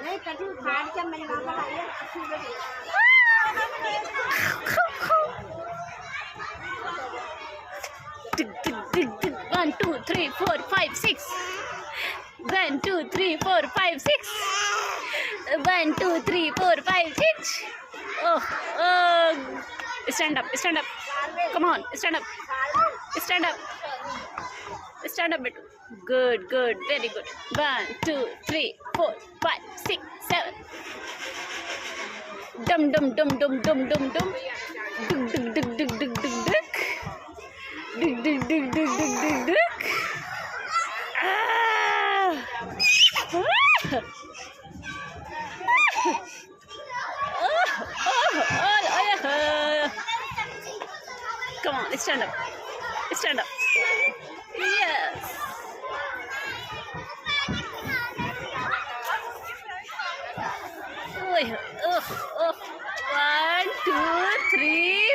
नहीं कटी फाड़ के मैंने वहाँ पर आई One, two, three, four, five, six. 1, 2, 3, 4, 5, 6. 1, 2, 3, 4, 5, 6. Oh, oh. Stand up, stand up. Come on, stand up. Stand up. Stand up, betu. Good, good, very good. 1, 2, 3, 4, 5, 6, 7. Dum dum dum dum dum dum dum. Dug dug dug dug dug dug dug. Dug dug dug dug dug dug dug. Come on, stand up. Stand up. Yes. Oh, 1, 2, 3.